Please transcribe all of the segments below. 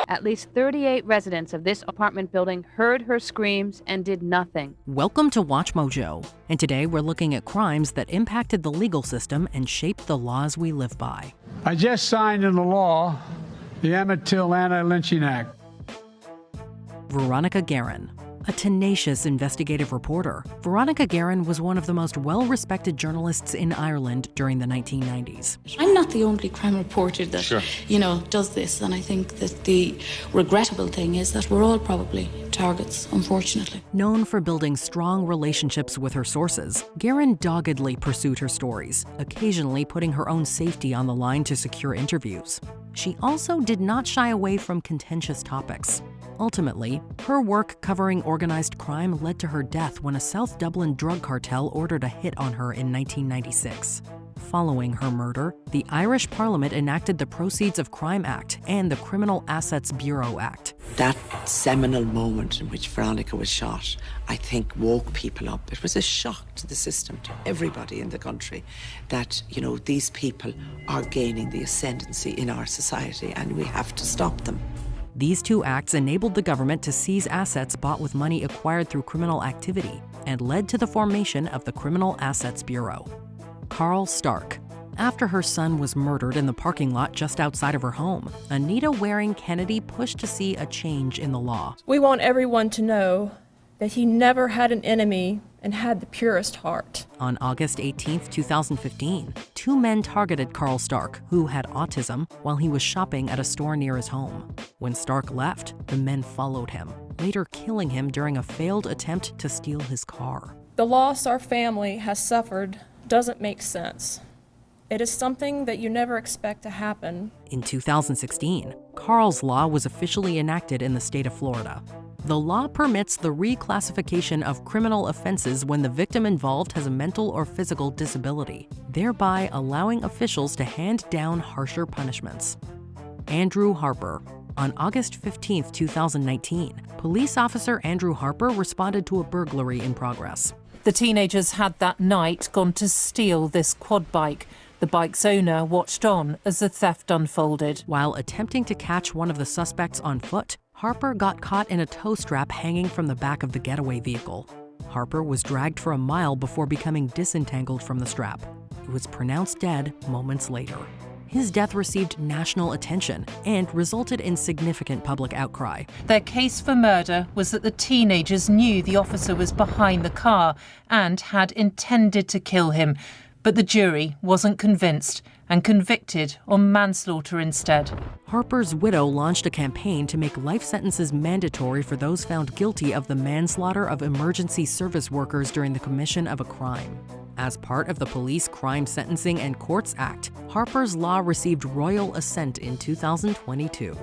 At least 38 residents of this apartment building heard her screams and did nothing. Welcome to Watch Mojo, and today we're looking at crimes that impacted the legal system and shaped the laws we live by. I just signed into law the Emmett Till Anti-Lynching Act. Veronica Garin. A tenacious investigative reporter, Veronica Garin was one of the most well-respected journalists in Ireland during the 1990s. I'm not the only crime reporter that, does this, and I think that the regrettable thing is that we're all probably targets, unfortunately. Known for building strong relationships with her sources, Garin doggedly pursued her stories, occasionally putting her own safety on the line to secure interviews. She also did not shy away from contentious topics. Ultimately, her work covering organized crime led to her death when a South Dublin drug cartel ordered a hit on her in 1996. Following her murder, the Irish Parliament enacted the Proceeds of Crime Act and the Criminal Assets Bureau Act. That seminal moment in which Veronica was shot, I think, woke people up. It was a shock to the system, to everybody in the country, that, these people are gaining the ascendancy in our society and we have to stop them. These two acts enabled the government to seize assets bought with money acquired through criminal activity and led to the formation of the Criminal Assets Bureau. Carl Stark. After her son was murdered in the parking lot just outside of her home, Anita Waring Kennedy pushed to see a change in the law. We want everyone to know that he never had an enemy and had the purest heart. On August 18, 2015, two men targeted Carl Stark, who had autism, while he was shopping at a store near his home. When Stark left, the men followed him, later killing him during a failed attempt to steal his car. The loss our family has suffered doesn't make sense. It is something that you never expect to happen. In 2016, Carl's Law was officially enacted in the state of Florida. The law permits the reclassification of criminal offenses when the victim involved has a mental or physical disability, thereby allowing officials to hand down harsher punishments. Andrew Harper. On August 15, 2019, police officer Andrew Harper responded to a burglary in progress. The teenagers had that night gone to steal this quad bike. The bike's owner watched on as the theft unfolded. While attempting to catch one of the suspects on foot, Harper got caught in a tow strap hanging from the back of the getaway vehicle. Harper was dragged for a mile before becoming disentangled from the strap. He was pronounced dead moments later. His death received national attention and resulted in significant public outcry. Their case for murder was that the teenagers knew the officer was behind the car and had intended to kill him, but the jury wasn't convinced and convicted on manslaughter instead. Harper's widow launched a campaign to make life sentences mandatory for those found guilty of the manslaughter of emergency service workers during the commission of a crime. As part of the Police Crime Sentencing and Courts Act, Harper's Law received royal assent in 2022.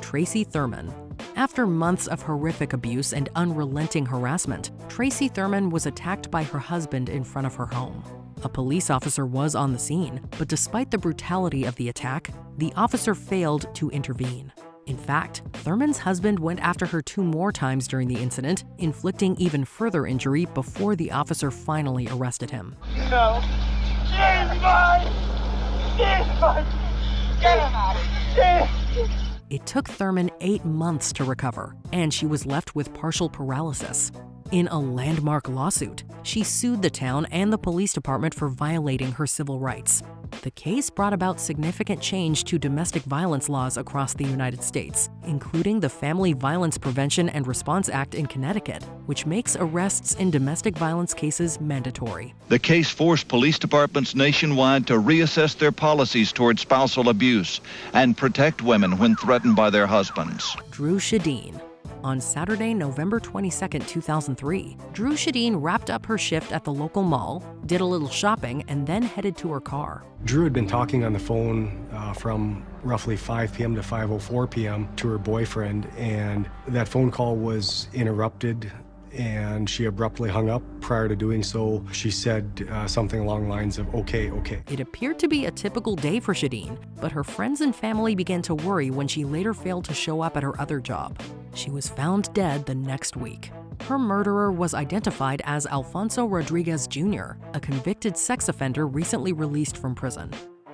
Tracy Thurman. After months of horrific abuse and unrelenting harassment, Tracy Thurman was attacked by her husband in front of her home. A police officer was on the scene, but despite the brutality of the attack, the officer failed to intervene. In fact, Thurman's husband went after her 2 more times during the incident, inflicting even further injury before the officer finally arrested him. No. She's mine! She's mine! Get him out of here! It took Thurman 8 months to recover, and she was left with partial paralysis. In a landmark lawsuit, she sued the town and the police department for violating her civil rights. The case brought about significant change to domestic violence laws across the United States, including the Family Violence Prevention and Response Act in Connecticut, which makes arrests in domestic violence cases mandatory. The case forced police departments nationwide to reassess their policies toward spousal abuse and protect women when threatened by their husbands. Drew Shadeen. On Saturday, November 22, 2003, Drew Shadeen wrapped up her shift at the local mall, did a little shopping, and then headed to her car. Drew had been talking on the phone from roughly 5 p.m. to 5:04 p.m. to her boyfriend, and that phone call was interrupted, and she abruptly hung up. Prior to doing so, she said something along the lines of, okay. It appeared to be a typical day for Shadeen, but her friends and family began to worry when she later failed to show up at her other job. She was found dead the next week. Her murderer was identified as Alfonso Rodriguez Jr., a convicted sex offender recently released from prison.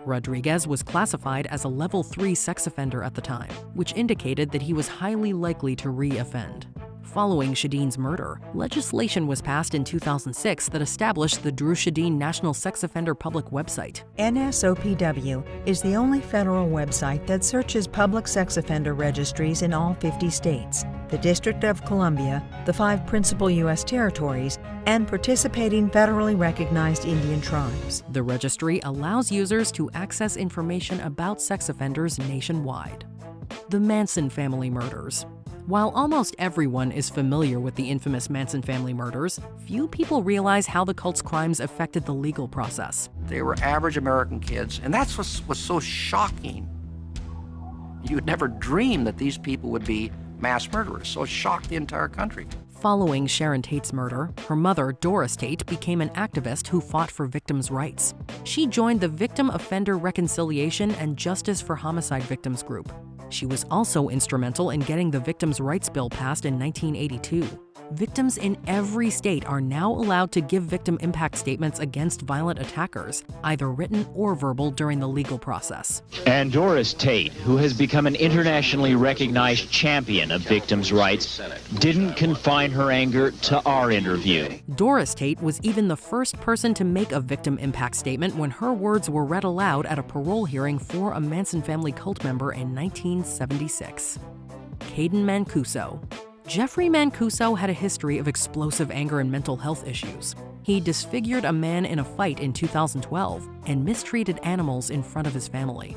Rodriguez was classified as a level 3 sex offender at the time, which indicated that he was highly likely to re-offend. Following Shadeen's murder, legislation was passed in 2006 that established the Drew Shadeen National Sex Offender Public Website. NSOPW is the only federal website that searches public sex offender registries in all 50 states, the District of Columbia, the 5 principal U.S. territories, and participating federally recognized Indian tribes. The registry allows users to access information about sex offenders nationwide. The Manson family murders. While almost everyone is familiar with the infamous Manson family murders, few people realize how the cult's crimes affected the legal process. They were average American kids, and that's what was so shocking. You would never dream that these people would be mass murderers, so it shocked the entire country. Following Sharon Tate's murder, her mother, Doris Tate, became an activist who fought for victims' rights. She joined the Victim Offender Reconciliation and Justice for Homicide Victims group. She was also instrumental in getting the Victims' Rights Bill passed in 1982. Victims in every state are now allowed to give victim impact statements against violent attackers, either written or verbal, during the legal process. And Doris Tate, who has become an internationally recognized champion of victims' rights, didn't confine her anger to our interview. Doris Tate was even the first person to make a victim impact statement when her words were read aloud at a parole hearing for a Manson family cult member in 1976. Caden Mancuso. Jeffrey Mancuso had a history of explosive anger and mental health issues. He disfigured a man in a fight in 2012 and mistreated animals in front of his family.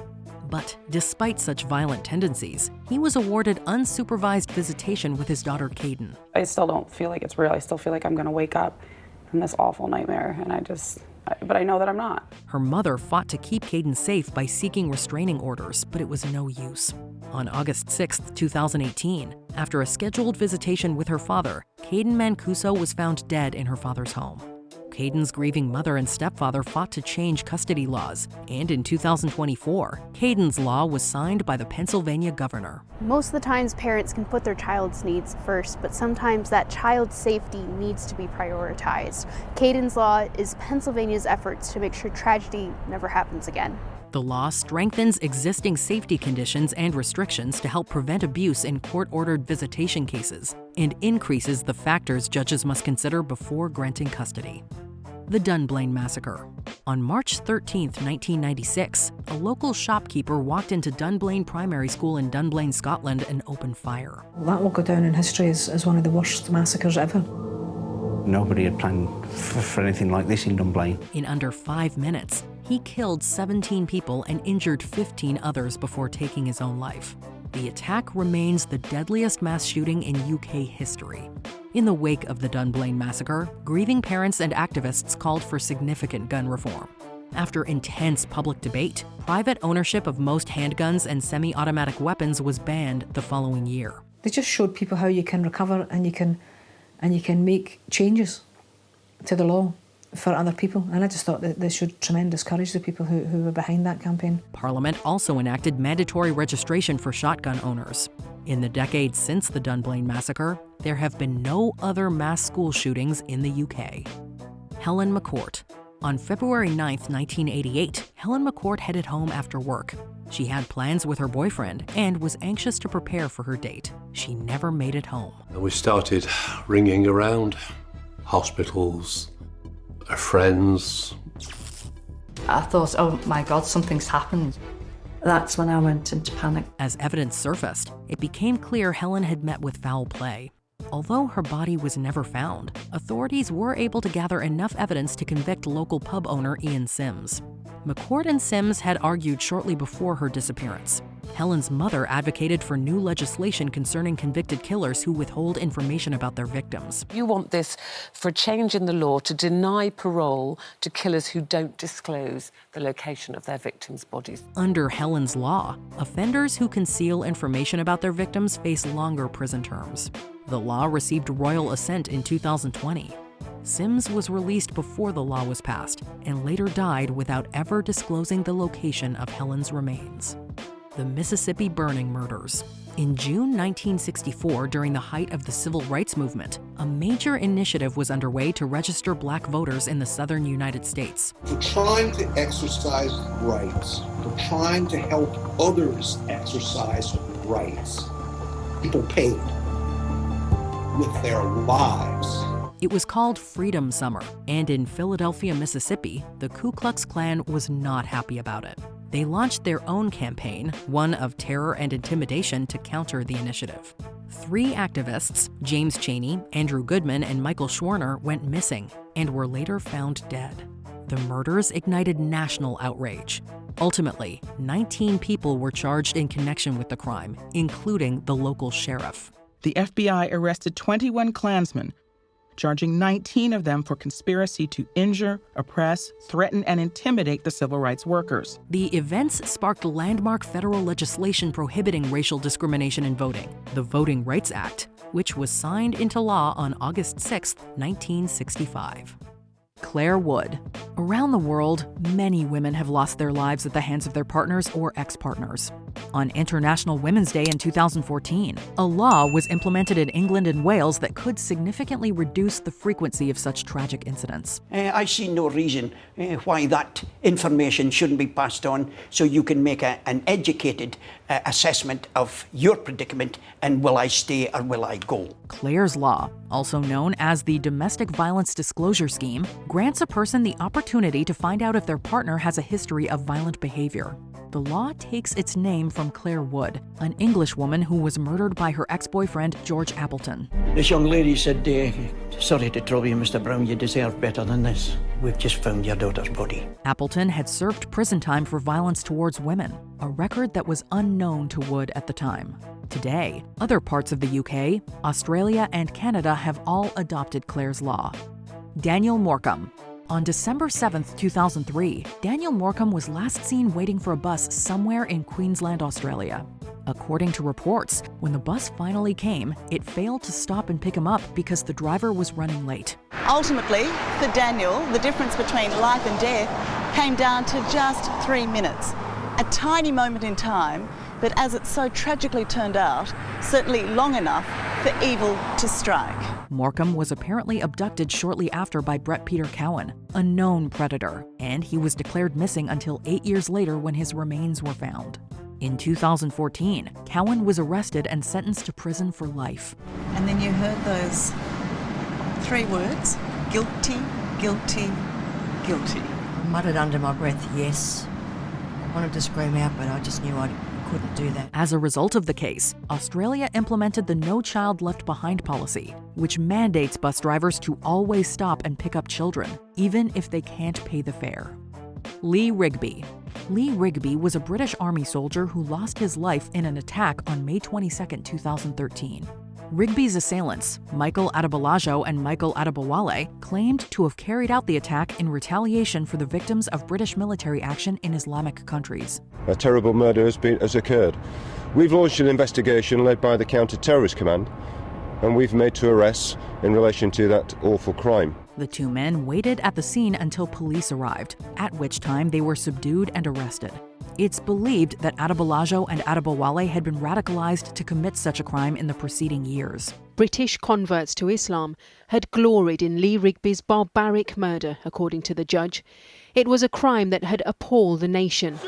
But despite such violent tendencies, he was awarded unsupervised visitation with his daughter Caden. I still don't feel like it's real. I still feel like I'm going to wake up from this awful nightmare, and but I know that I'm not. Her mother fought to keep Caden safe by seeking restraining orders, but it was no use. On August 6, 2018, after a scheduled visitation with her father, Caden Mancuso was found dead in her father's home. Caden's grieving mother and stepfather fought to change custody laws, and in 2024, Kadens Law was signed by the Pennsylvania governor. Most of the times parents can put their child's needs first, but sometimes that child's safety needs to be prioritized. Kadens Law is Pennsylvania's efforts to make sure tragedy never happens again. The law strengthens existing safety conditions and restrictions to help prevent abuse in court-ordered visitation cases and increases the factors judges must consider before granting custody. The Dunbar Massacre. On March 13, 1996, a local shopkeeper walked into Dunbar Primary School in Dunbar, Scotland, and opened fire. That will go down in history as one of the worst massacres ever. Nobody had planned for anything like this in Dunbar. In under 5 minutes, he killed 17 people and injured 15 others before taking his own life. The attack remains the deadliest mass shooting in UK history. In the wake of the Dunbar Massacre, grieving parents and activists called for significant gun reform. After intense public debate, private ownership of most handguns and semi-automatic weapons was banned the following year. They just showed people how you can recover and you can make changes to the law for other people, and I just thought that they showed tremendous courage, the people who were behind that campaign. Parliament also enacted mandatory registration for shotgun owners. In the decades since the Dunbar Massacre, there have been no other mass school shootings in the UK. Helen McCourt. On February 9, 1988, Helen McCord headed home after work. She had plans with her boyfriend and was anxious to prepare for her date. She never made it home. And we started ringing around hospitals, our friends. I thought, oh my God, something's happened. That's when I went into panic. As evidence surfaced, it became clear Helen had met with foul play. Although her body was never found, authorities were able to gather enough evidence to convict local pub owner Ian Sims. McCord and Sims had argued shortly before her disappearance. Helen's mother advocated for new legislation concerning convicted killers who withhold information about their victims. You want this for a change in the law to deny parole to killers who don't disclose the location of their victims' bodies. Under Helen's law, offenders who conceal information about their victims face longer prison terms. The law received royal assent in 2020. Sims was released before the law was passed and later died without ever disclosing the location of Helen's remains. the Mississippi burning murders. In June 1964, during the height of the civil rights movement, a major initiative was underway to register black voters in the southern United States. For trying to exercise rights, for trying to help others exercise rights, people paid with their lives. It was called Freedom Summer, and in Philadelphia, Mississippi, the Ku Klux Klan was not happy about it. They launched their own campaign, one of terror and intimidation, to counter the initiative. 3 activists, James Chaney, Andrew Goodman, and Michael Schwerner, went missing and were later found dead. The murders ignited national outrage. Ultimately, 19 people were charged in connection with the crime, including the local sheriff. The FBI arrested 21 Klansmen, charging 19 of them for conspiracy to injure, oppress, threaten, and intimidate the civil rights workers. The events sparked landmark federal legislation prohibiting racial discrimination in voting, the Voting Rights Act, which was signed into law on August 6, 1965. Clare Wood. Around the world, many women have lost their lives at the hands of their partners or ex-partners. On International Women's Day in 2014, a law was implemented in England and Wales that could significantly reduce the frequency of such tragic incidents. I see no reason why that information shouldn't be passed on so you can make an educated assessment of your predicament and will I stay or will I go. Clare's Law, also known as the Domestic Violence Disclosure Scheme, grants a person the opportunity to find out if their partner has a history of violent behavior. The law takes its name from Clare Wood, an English woman who was murdered by her ex-boyfriend, George Appleton. This young lady said, sorry to trouble you, Mr. Brown, you deserve better than this. We've just found your daughter's body. Appleton had served prison time for violence towards women, a record that was unknown to Wood at the time. Today, other parts of the UK, Australia, and Canada have all adopted Clare's Law. Daniel Morham. On December 7, 2003, Daniel Morham was last seen waiting for a bus somewhere in Queensland, Australia. According to reports, when the bus finally came, it failed to stop and pick him up because the driver was running late. Ultimately, for Daniel, the difference between life and death came down to just 3 minutes. A tiny moment in time, but as it so tragically turned out, certainly long enough for evil to strike. Morham was apparently abducted shortly after by Brett Peter Cowan, a known predator, and he was declared missing until 8 years later when his remains were found. In 2014, Cowan was arrested and sentenced to prison for life. And then you heard those 3 words, guilty, guilty, guilty. I muttered under my breath, yes. I wanted to scream out, but I just knew I couldn't do that. As a result of the case, Australia implemented the No Child Left Behind policy, which mandates bus drivers to always stop and pick up children, even if they can't pay the fare. Lee Rigby. Lee Rigby was a British Army soldier who lost his life in an attack on May 22, 2013. Rigby's assailants, Michael Adebolajo and Michael Adebowale, claimed to have carried out the attack in retaliation for the victims of British military action in Islamic countries. A terrible murder has occurred. We've launched an investigation led by the Counter-Terrorist Command, and we've made 2 arrests in relation to that awful crime. The 2 men waited at the scene until police arrived, at which time they were subdued and arrested. It's believed that Adebolajo and Adebowale had been radicalized to commit such a crime in the preceding years. British converts to Islam had gloried in Lee Rigby's barbaric murder, according to the judge. It was a crime that had appalled the nation.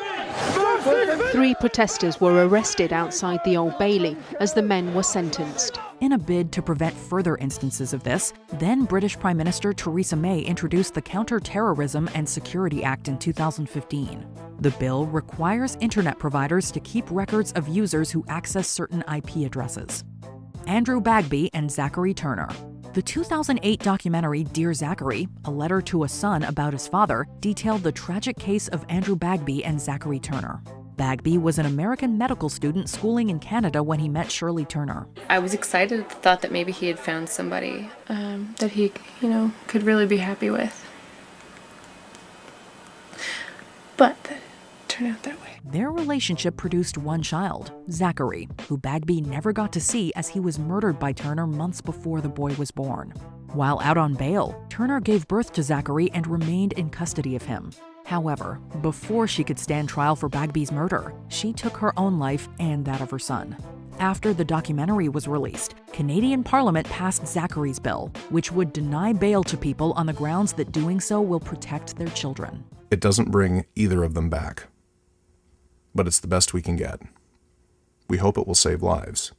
3 protesters were arrested outside the Old Bailey as the men were sentenced. In a bid to prevent further instances of this, then British Prime Minister Theresa May introduced the Counter-Terrorism and Security Act in 2015. The bill requires internet providers to keep records of users who access certain IP addresses. Andrew Bagby and Zachary Turner. The 2008 documentary Dear Zachary, a letter to a son about his father, detailed the tragic case of Andrew Bagby and Zachary Turner. Bagby was an American medical student schooling in Canada when he met Shirley Turner. I was excited at the thought that maybe he had found somebody that he, could really be happy with. But that turned out that way. Their relationship produced 1 child, Zachary, who Bagby never got to see as he was murdered by Turner months before the boy was born. While out on bail, Turner gave birth to Zachary and remained in custody of him. However, before she could stand trial for Bagby's murder, she took her own life and that of her son. After the documentary was released, Canadian Parliament passed Zachary's bill, which would deny bail to people on the grounds that doing so will protect their children. It doesn't bring either of them back, but it's the best we can get. We hope it will save lives.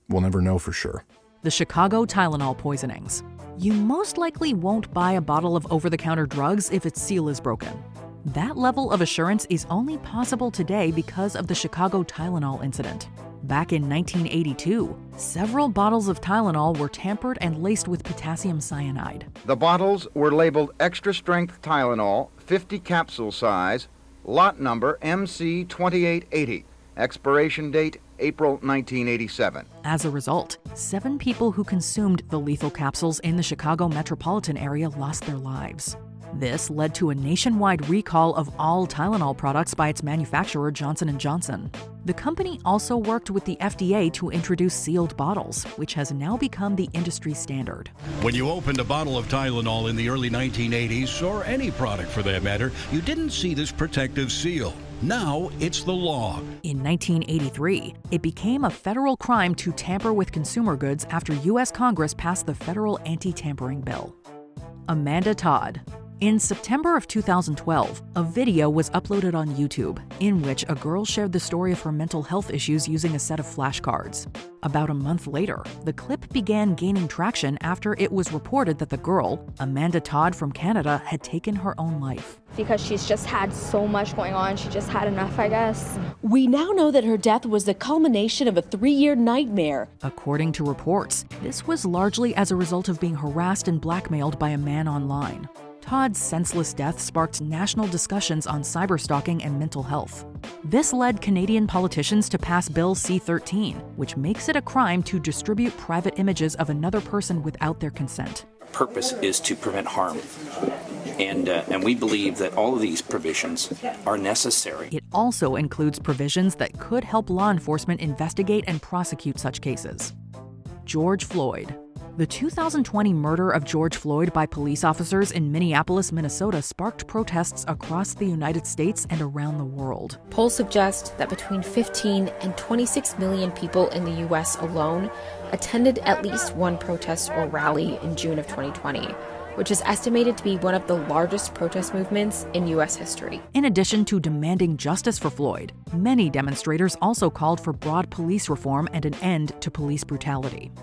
We'll never know for sure. The Chicago Tylenol poisonings. You most likely won't buy a bottle of over-the-counter drugs if its seal is broken. That level of assurance is only possible today because of the Chicago Tylenol incident. Back in 1982, several bottles of Tylenol were tampered and laced with potassium cyanide. The bottles were labeled extra strength Tylenol, 50 capsule size, lot number MC2880, expiration date April 1987. As a result, 7 people who consumed the lethal capsules in the Chicago metropolitan area lost their lives. This led to a nationwide recall of all Tylenol products by its manufacturer, Johnson & Johnson. The company also worked with the FDA to introduce sealed bottles, which has now become the industry standard. When you opened a bottle of Tylenol in the early 1980s, or any product for that matter, you didn't see this protective seal. Now it's the law. In 1983, it became a federal crime to tamper with consumer goods after U.S. Congress passed the Federal Anti-Tampering Bill. Amanda Todd. In September of 2012, a video was uploaded on YouTube in which a girl shared the story of her mental health issues using a set of flashcards. About a month later, the clip began gaining traction after it was reported that the girl, Amanda Todd from Canada, had taken her own life. Because she's just had so much going on, she just had enough, I guess. We now know that her death was the culmination of a 3-year nightmare. According to reports, this was largely as a result of being harassed and blackmailed by a man online. Todd's senseless death sparked national discussions on cyberstalking and mental health. This led Canadian politicians to pass Bill C-13, which makes it a crime to distribute private images of another person without their consent. Purpose is to prevent harm. And we believe that all of these provisions are necessary. It also includes provisions that could help law enforcement investigate and prosecute such cases. George Floyd. The 2020 murder of George Floyd by police officers in Minneapolis, Minnesota sparked protests across the United States and around the world. Polls suggest that between 15 and 26 million people in the U.S. alone attended at least one protest or rally in June of 2020, which is estimated to be one of the largest protest movements in U.S. history. In addition to demanding justice for Floyd, many demonstrators also called for broad police reform and an end to police brutality.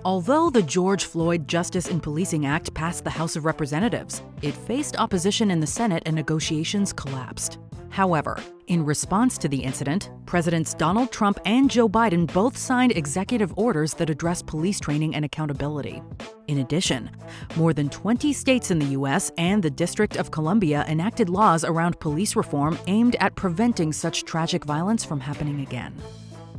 Although the George Floyd Justice in Policing Act passed the House of Representatives, it faced opposition in the Senate and negotiations collapsed. However, in response to the incident, Presidents Donald Trump and Joe Biden both signed executive orders that address police training and accountability. In addition, more than 20 states in the U.S. and the District of Columbia enacted laws around police reform aimed at preventing such tragic violence from happening again.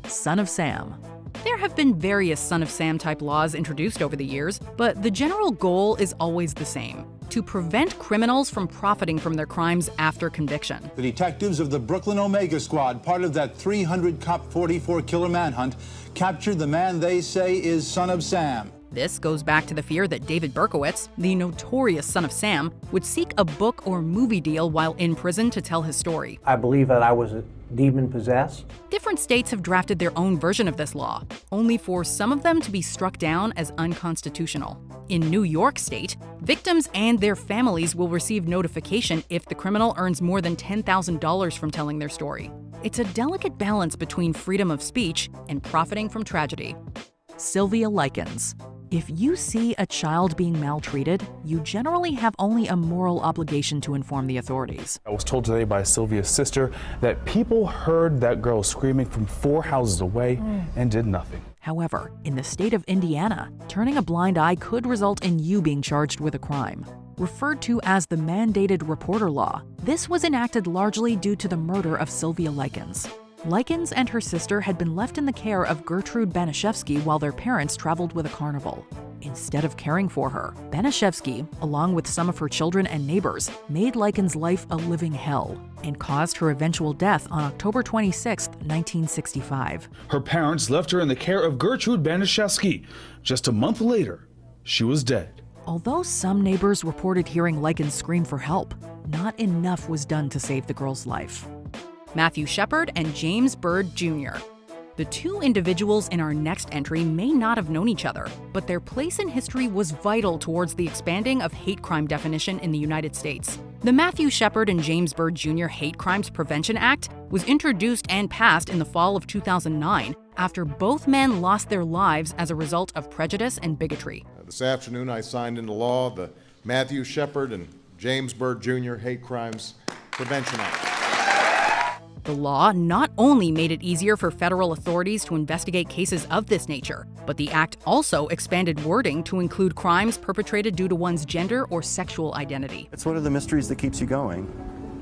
Son of Sam. There have been various Son of Sam type laws introduced over the years, but the general goal is always the same: to prevent criminals from profiting from their crimes after conviction. The detectives of the Brooklyn Omega Squad, part of that 300 Cop 44 killer manhunt, captured the man they say is Son of Sam. This goes back to the fear that David Berkowitz, the notorious Son of Sam, would seek a book or movie deal while in prison to tell his story. I believe that I was demon-possessed. Different states have drafted their own version of this law, only for some of them to be struck down as unconstitutional. In New York State, victims and their families will receive notification if the criminal earns more than $10,000 from telling their story. It's a delicate balance between freedom of speech and profiting from tragedy. Sylvia Lyons. If you see a child being maltreated, you generally have only a moral obligation to inform the authorities. I was told today by Sylvia's sister that people heard that girl screaming from 4 houses away and did nothing. However, in the state of Indiana, turning a blind eye could result in you being charged with a crime. Referred to as the mandated reporter law, this was enacted largely due to the murder of Sylvia Lyons. Lyons and her sister had been left in the care of Gertrude Banishevsky while their parents traveled with a carnival. Instead of caring for her, Banishevsky, along with some of her children and neighbors, made Lyons' life a living hell and caused her eventual death on October 26, 1965. Her parents left her in the care of Gertrude Banishevsky. Just a month later, she was dead. Although some neighbors reported hearing Lyons scream for help, not enough was done to save the girl's life. Matthew Shepard and James Byrd Jr. The two individuals in our next entry may not have known each other, but their place in history was vital towards the expanding of hate crime definition in the United States. The Matthew Shepard and James Byrd Jr. Hate Crimes Prevention Act was introduced and passed in the fall of 2009 after both men lost their lives as a result of prejudice and bigotry. This afternoon I signed into law the Matthew Shepard and James Byrd Jr. Hate Crimes Prevention Act. The law not only made it easier for federal authorities to investigate cases of this nature, but the act also expanded wording to include crimes perpetrated due to one's gender or sexual identity. It's one of the mysteries that keeps you going.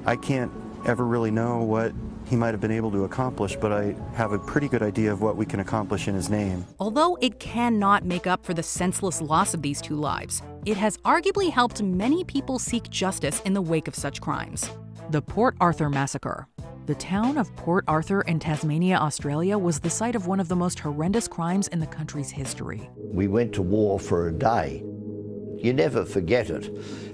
I can't ever really know what he might have been able to accomplish, but I have a pretty good idea of what we can accomplish in his name. Although it cannot make up for the senseless loss of these two lives, it has arguably helped many people seek justice in the wake of such crimes. The Port Arthur Massacre. The town of Port Arthur in Tasmania, Australia, was the site of one of the most horrendous crimes in the country's history. We went to war for a day. You never forget it,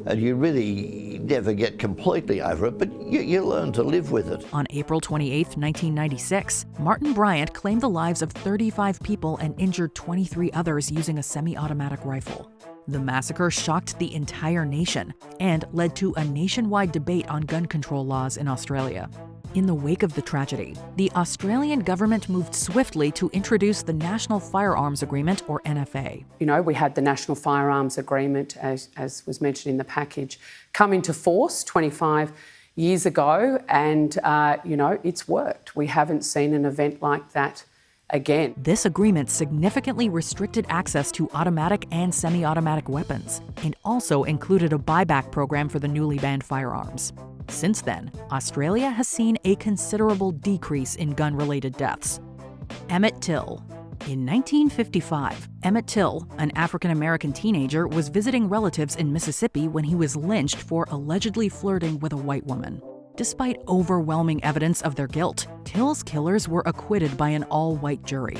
and you really never get completely over it, but you learn to live with it. On April 28, 1996, Martin Bryant claimed the lives of 35 people and injured 23 others using a semi-automatic rifle. The massacre shocked the entire nation and led to a nationwide debate on gun control laws in Australia. In the wake of the tragedy, the Australian government moved swiftly to introduce the National Firearms Agreement, or NFA. You know, we had the National Firearms Agreement, as was mentioned in the package, come into force 25 years ago, and, it's worked. We haven't seen an event like that again. This agreement significantly restricted access to automatic and semi-automatic weapons, and also included a buyback program for the newly banned firearms. Since then, Australia has seen a considerable decrease in gun-related deaths. Emmett Till. In 1955, Emmett Till, an African-American teenager, was visiting relatives in Mississippi when he was lynched for allegedly flirting with a white woman. Despite overwhelming evidence of their guilt, Till's killers were acquitted by an all-white jury.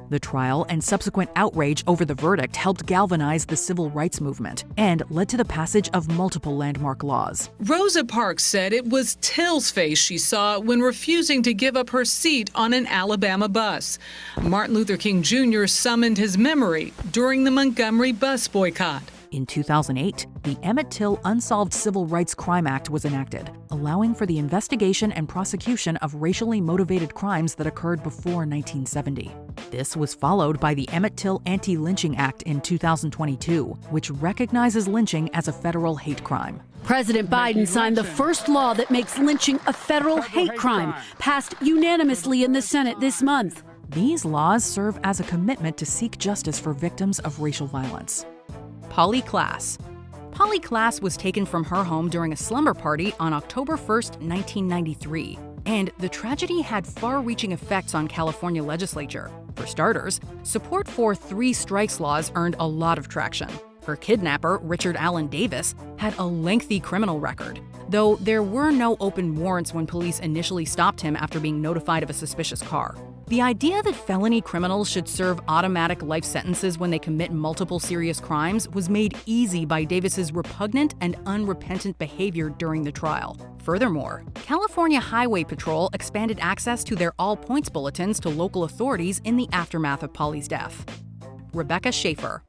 The trial and subsequent outrage over the verdict helped galvanize the civil rights movement and led to the passage of multiple landmark laws. Rosa Parks said it was Till's face she saw when refusing to give up her seat on an Alabama bus. Martin Luther King Jr. summoned his memory during the Montgomery bus boycott. In 2008, the Emmett Till Unsolved Civil Rights Crime Act was enacted, allowing for the investigation and prosecution of racially motivated crimes that occurred before 1970. This was followed by the Emmett Till Anti-Lynching Act in 2022, which recognizes lynching as a federal hate crime. President Biden signed the first law that makes lynching a federal hate crime, passed unanimously in the Senate this month. These laws serve as a commitment to seek justice for victims of racial violence. Polly Klaas. Polly Klaas was taken from her home during a slumber party on October 1, 1993, and the tragedy had far-reaching effects on California legislature. For starters, support for 3 strikes laws earned a lot of traction. Her kidnapper, Richard Allen Davis, had a lengthy criminal record, though there were no open warrants when police initially stopped him after being notified of a suspicious car. The idea that felony criminals should serve automatic life sentences when they commit multiple serious crimes was made easy by Davis's repugnant and unrepentant behavior during the trial. Furthermore, California Highway Patrol expanded access to their all-points bulletins to local authorities in the aftermath of Polly's death. Rebecca Schaefer.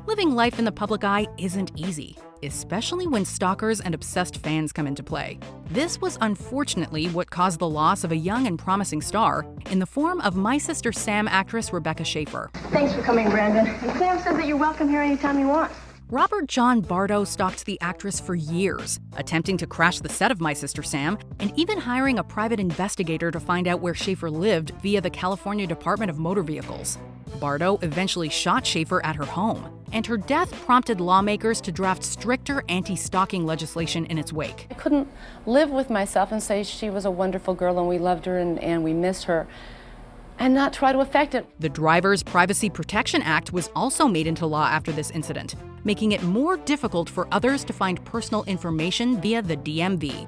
Living life in the public eye isn't easy, especially when stalkers and obsessed fans come into play. This was unfortunately what caused the loss of a young and promising star in the form of My Sister Sam actress Rebecca Schaefer. Thanks for coming, Brandon. And Sam says that you're welcome here anytime you want. Robert John Bardo stalked the actress for years, attempting to crash the set of My Sister Sam, and even hiring a private investigator to find out where Schaefer lived via the California Department of Motor Vehicles. Bardo eventually shot Schaefer at her home, and her death prompted lawmakers to draft stricter anti-stalking legislation in its wake. I couldn't live with myself and say she was a wonderful girl and we loved her and we missed her, and not try to affect it. The Driver's Privacy Protection Act was also made into law after this incident, making it more difficult for others to find personal information via the DMV.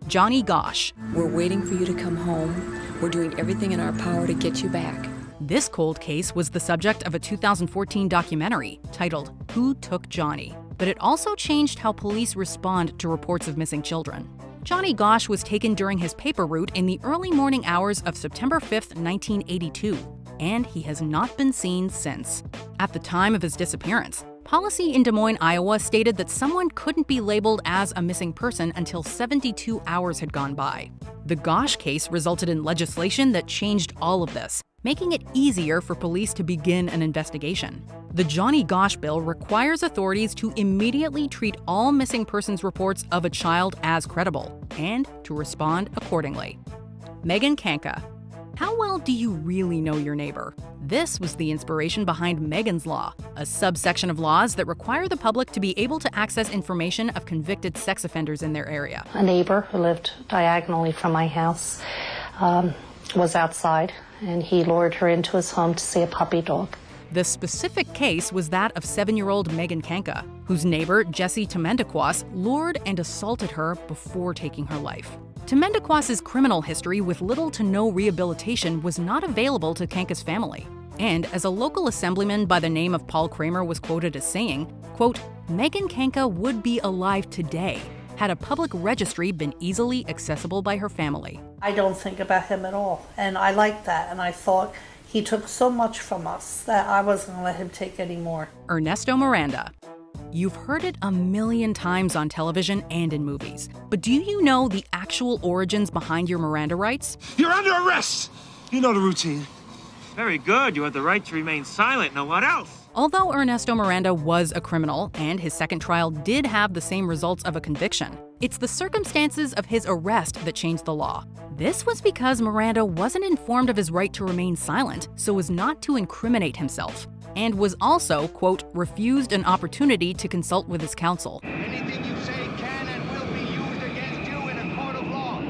Johnny Gosch. We're waiting for you to come home. We're doing everything in our power to get you back. This cold case was the subject of a 2014 documentary titled Who Took Johnny? But it also changed how police respond to reports of missing children. Johnny Gosch was taken during his paper route in the early morning hours of September 5, 1982, and he has not been seen since. At the time of his disappearance, policy in Des Moines, Iowa stated that someone couldn't be labeled as a missing person until 72 hours had gone by. The Gosch case resulted in legislation that changed all of this, making it easier for police to begin an investigation. The Johnny Gosch bill requires authorities to immediately treat all missing persons reports of a child as credible and to respond accordingly. Megankka. How well do you really know your neighbor? This was the inspiration behind Megan's Law, a subsection of laws that require the public to be able to access information of convicted sex offenders in their area. A neighbor who lived diagonally from my house was outside, and he lured her into his home to see a puppy dog. The specific case was that of 7-year-old Megankka, whose neighbor, Jesse Temendekwas, lured and assaulted her before taking her life. Temendekwas' criminal history with little to no rehabilitation was not available to Kanka's family. And as a local assemblyman by the name of Paul Kramer was quoted as saying, quote, Megankka would be alive today had a public registry been easily accessible by her family. I don't think about him at all, and I like that, and I thought he took so much from us that I wasn't going to let him take any more. Ernesto Miranda. You've heard it a million times on television and in movies, but do you know the actual origins behind your Miranda rights? You're under arrest! You know the routine. Very good. You have the right to remain silent. Now what else? Although Ernesto Miranda was a criminal and his second trial did have the same results of a conviction, it's the circumstances of his arrest that changed the law. This was because Miranda wasn't informed of his right to remain silent so as not to incriminate himself, and was also, quote, refused an opportunity to consult with his counsel. Anything you say can and will be used against you in a court of law.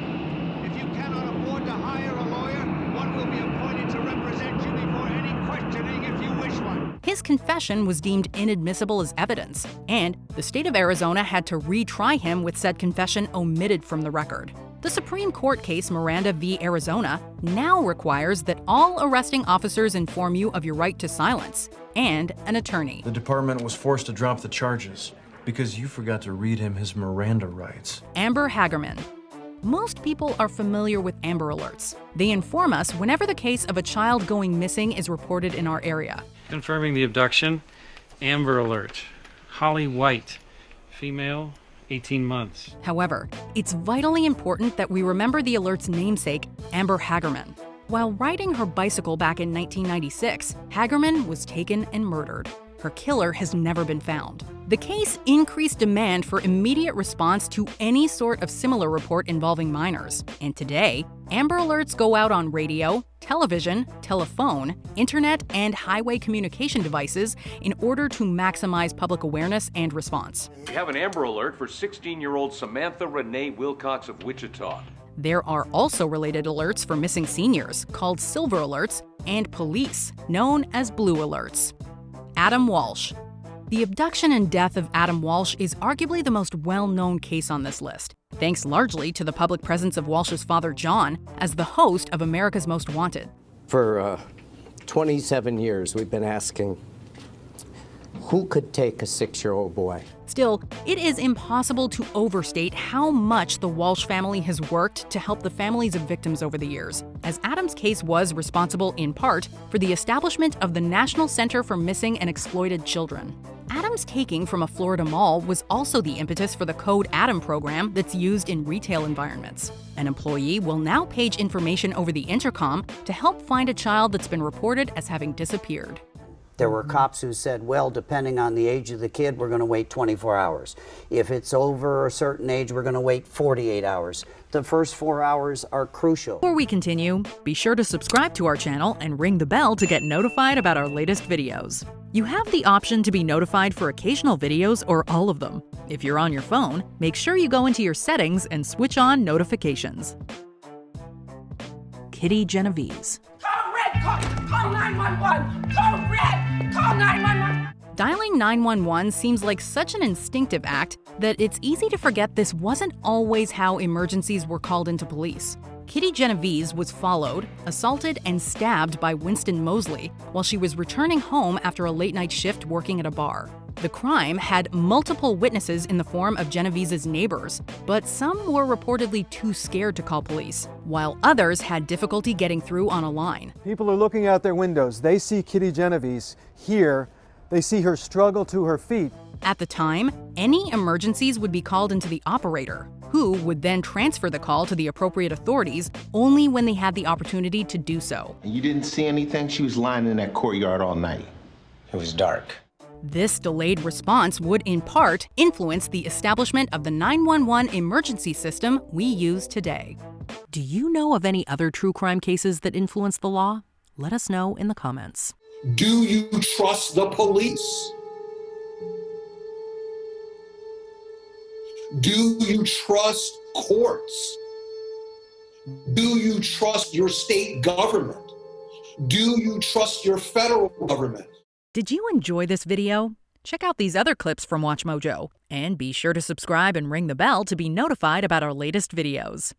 If you cannot afford to hire a lawyer, one will be appointed to represent you before any questioning if you wish one. His confession was deemed inadmissible as evidence, and the state of Arizona had to retry him with said confession omitted from the record. The Supreme Court case Miranda v. Arizona now requires that all arresting officers inform you of your right to silence and an attorney. The department was forced to drop the charges because you forgot to read him his Miranda rights. Amber Hagerman. Most people are familiar with Amber Alerts. They inform us whenever the case of a child going missing is reported in our area. Confirming the abduction, Amber Alert. Holly White, female, 18 months. However, it's vitally important that we remember the alert's namesake, Amber Hagerman. While riding her bicycle back in 1996, Hagerman was taken and murdered. Her killer has never been found. The case increased demand for immediate response to any sort of similar report involving minors. And today, Amber Alerts go out on radio, television, telephone, internet, and highway communication devices in order to maximize public awareness and response. We have an Amber Alert for 16-year-old Samantha Renee Wilcox of Wichita. There are also related alerts for missing seniors, called Silver Alerts, and police, known as Blue Alerts. Adam Walsh. The abduction and death of Adam Walsh is arguably the most well-known case on this list, thanks largely to the public presence of Walsh's father, John, as the host of America's Most Wanted. For 27 years, we've been asking, who could take a 6-year-old boy? Still, it is impossible to overstate how much the Walsh family has worked to help the families of victims over the years, as Adam's case was responsible, in part, for the establishment of the National Center for Missing and Exploited Children. Adam's taking from a Florida mall was also the impetus for the Code Adam program that's used in retail environments. An employee will now page information over the intercom to help find a child that's been reported as having disappeared. There were cops who said, well, depending on the age of the kid, we're going to wait 24 hours. If it's over a certain age, we're going to wait 48 hours. The first 4 hours are crucial. Before we continue, be sure to subscribe to our channel and ring the bell to get notified about our latest videos. You have the option to be notified for occasional videos or all of them. If you're on your phone, make sure you go into your settings and switch on notifications. Kitty Genevas. Call red, call 911, call red, call 911. Dialing 911 seems like such an instinctive act that it's easy to forget this wasn't always how emergencies were called into police. Kitty Genevas was followed, assaulted, and stabbed by Winston Mosley while she was returning home after a late-night shift working at a bar. The crime had multiple witnesses in the form of Genevas's neighbors, but some were reportedly too scared to call police, while others had difficulty getting through on a line. People are looking out their windows. They see Kitty Genevas here. They see her struggle to her feet. At the time, any emergencies would be called into the operator, who would then transfer the call to the appropriate authorities only when they had the opportunity to do so. And you didn't see anything? She was lying in that courtyard all night. It was dark. This delayed response would in part influence the establishment of the 911 emergency system we use today. Do you know of any other true crime cases that influence the law? Let us know in the comments. Do you trust the police? Do you trust courts? Do you trust your state government? Do you trust your federal government? Did you enjoy this video? Check out these other clips from WatchMojo, and be sure to subscribe and ring the bell to be notified about our latest videos.